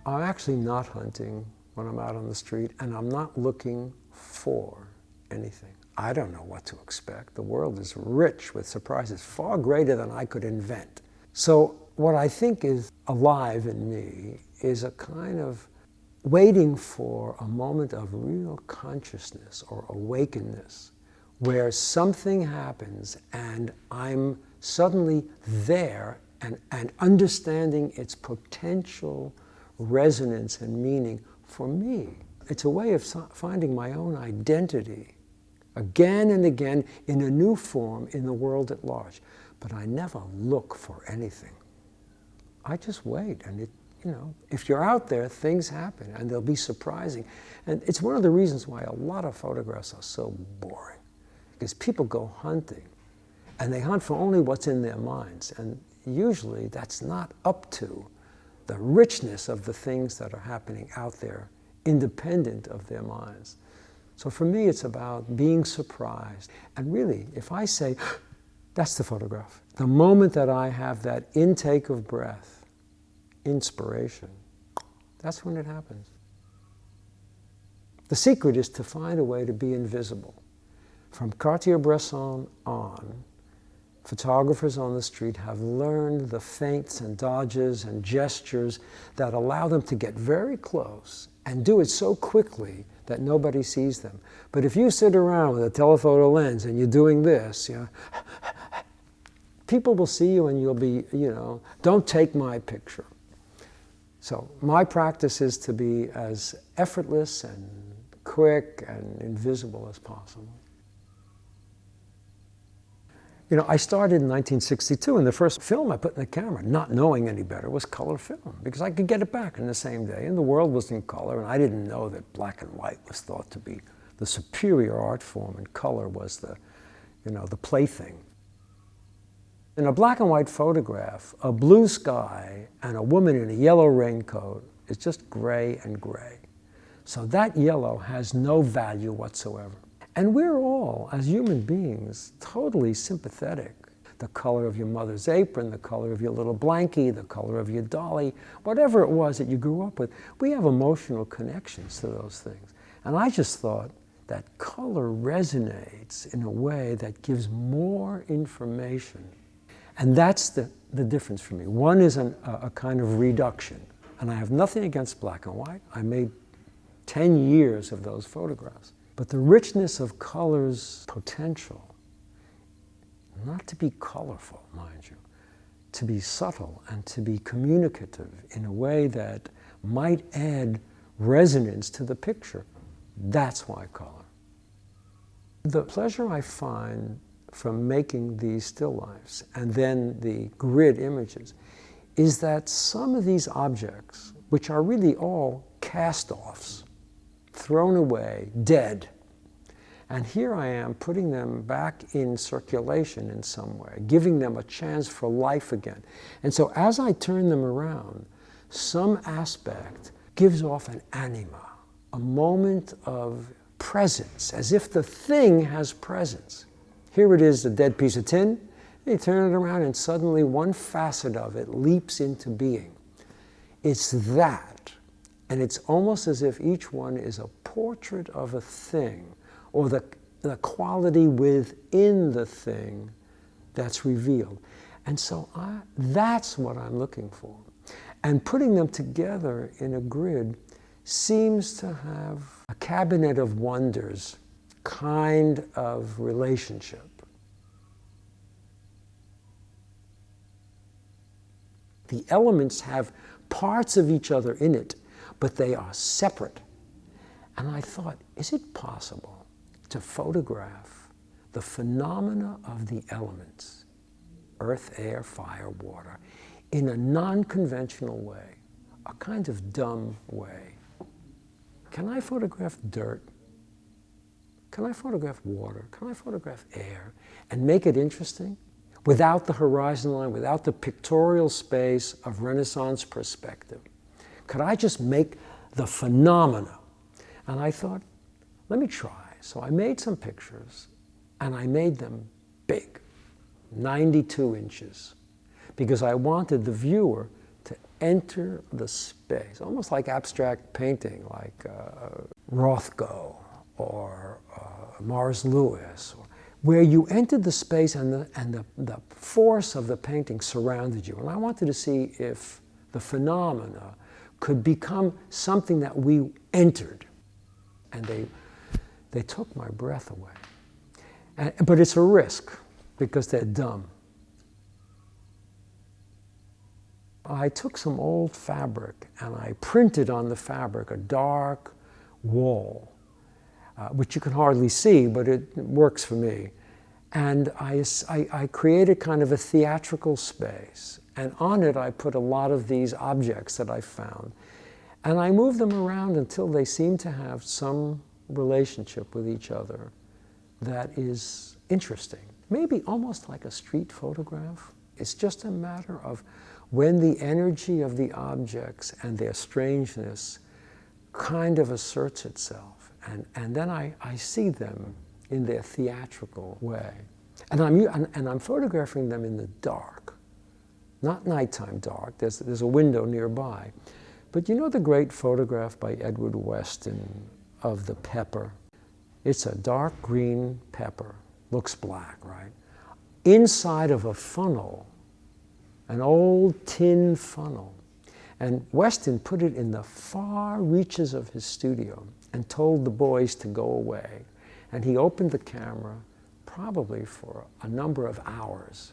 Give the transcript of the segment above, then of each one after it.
I'm actually not hunting when I'm out on the street, and I'm not looking for anything. I don't know what to expect. The world is rich with surprises, far greater than I could invent. So what I think is alive in me is a kind of waiting for a moment of real consciousness or awakeness, where something happens and I'm suddenly there and understanding its potential resonance and meaning for me. It's a way of finding my own identity again and again in a new form in the world at large. But I never look for anything. I just wait, and if you're out there, things happen, and they'll be surprising. And it's one of the reasons why a lot of photographs are so boring, because people go hunting, and they hunt for only what's in their minds, and usually that's not up to the richness of the things that are happening out there, independent of their minds. So for me, it's about being surprised. And really, if I say, that's the photograph, the moment that I have that intake of breath, inspiration, that's when it happens. The secret is to find a way to be invisible. From Cartier-Bresson on, photographers on the street have learned the feints and dodges and gestures that allow them to get very close and do it so quickly that nobody sees them. But if you sit around with a telephoto lens and you're doing this, people will see you and you'll be, don't take my picture. So my practice is to be as effortless and quick and invisible as possible. I started in 1962, and the first film I put in the camera, not knowing any better, was color film, because I could get it back in the same day, and the world was in color, and I didn't know that black and white was thought to be the superior art form, and color was the plaything. In a black and white photograph, a blue sky and a woman in a yellow raincoat is just gray and gray. So that yellow has no value whatsoever. And we're all, as human beings, totally sympathetic. The color of your mother's apron, the color of your little blankie, the color of your dolly, whatever it was that you grew up with, we have emotional connections to those things. And I just thought that color resonates in a way that gives more information. And that's the difference for me. One is a kind of reduction. And I have nothing against black and white. I made 10 years of those photographs. But the richness of color's potential, not to be colorful, mind you, to be subtle and to be communicative in a way that might add resonance to the picture, that's why color. The pleasure I find from making these still lifes and then the grid images is that some of these objects, which are really all cast-offs, thrown away, dead. And here I am putting them back in circulation in some way, giving them a chance for life again. And so as I turn them around, some aspect gives off an anima, a moment of presence, as if the thing has presence. Here it is, a dead piece of tin. You turn it around and suddenly one facet of it leaps into being. It's that. And it's almost as if each one is a portrait of a thing, or the quality within the thing that's revealed. And so that's what I'm looking for. And putting them together in a grid seems to have a cabinet of wonders kind of relationship. The elements have parts of each other in it, but they are separate. And I thought, is it possible to photograph the phenomena of the elements, earth, air, fire, water, in a non-conventional way, a kind of dumb way? Can I photograph dirt? Can I photograph water? Can I photograph air and make it interesting? Without the horizon line, without the pictorial space of Renaissance perspective. Could I just make the phenomena? And I thought, let me try. So I made some pictures, and I made them big, 92 inches, because I wanted the viewer to enter the space, almost like abstract painting, like Rothko or Morris Louis, where you entered the space and the force of the painting surrounded you. And I wanted to see if the phenomena could become something that we entered. And they took my breath away. But it's a risk, because they're dumb. I took some old fabric and I printed on the fabric a dark wall, which you can hardly see, but it works for me. And I created kind of a theatrical space. And on it, I put a lot of these objects that I found. And I moved them around until they seemed to have some relationship with each other that is interesting. Maybe almost like a street photograph. It's just a matter of when the energy of the objects and their strangeness kind of asserts itself. And then I see them in their theatrical way. And I'm photographing them in the dark, not nighttime dark. There's a window nearby. But you know the great photograph by Edward Weston of the pepper? It's a dark green pepper, looks black, right? Inside of a funnel, an old tin funnel. And Weston put it in the far reaches of his studio and told the boys to go away. And he opened the camera, probably for a number of hours,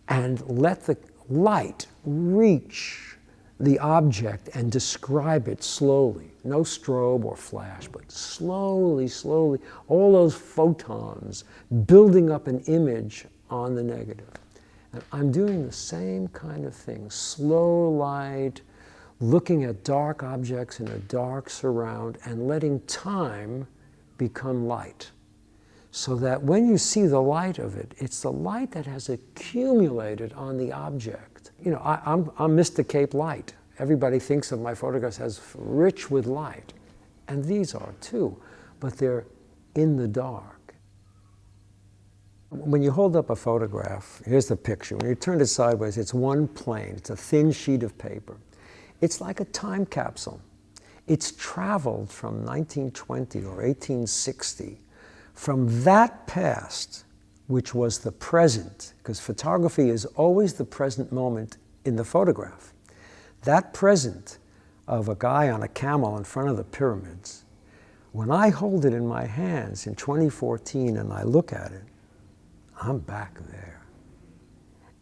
and let the light reach the object and describe it slowly. No strobe or flash, but slowly, slowly, all those photons building up an image on the negative. And I'm doing the same kind of thing, slow light, looking at dark objects in a dark surround and letting time become light. So that when you see the light of it, it's the light that has accumulated on the object. You know, I'm Mr. Cape Light. Everybody thinks of my photographs as rich with light. And these are too, but they're in the dark. When you hold up a photograph, here's the picture. When you turn it sideways, it's one plane. It's a thin sheet of paper. It's like a time capsule. It's traveled from 1920 or 1860, from that past, which was the present, because photography is always the present moment in the photograph. That present of a guy on a camel in front of the pyramids, when I hold it in my hands in 2014 and I look at it, I'm back there.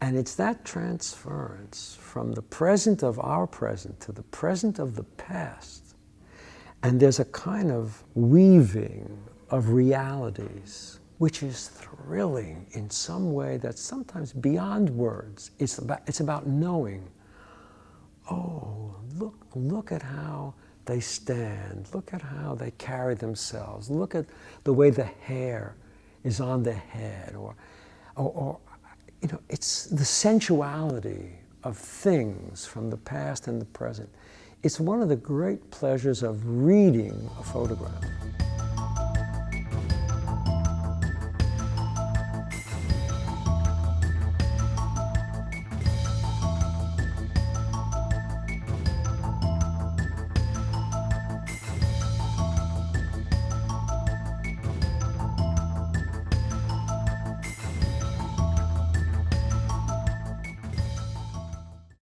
And it's that transference from the present of our present to the present of the past. And there's a kind of weaving of realities, which is thrilling in some way that's sometimes beyond words. It's about knowing, oh, look at how they stand. Look at how they carry themselves. Look at the way the hair is on the head, or you know, it's the sensuality of things from the past and the present. It's one of the great pleasures of reading a photograph.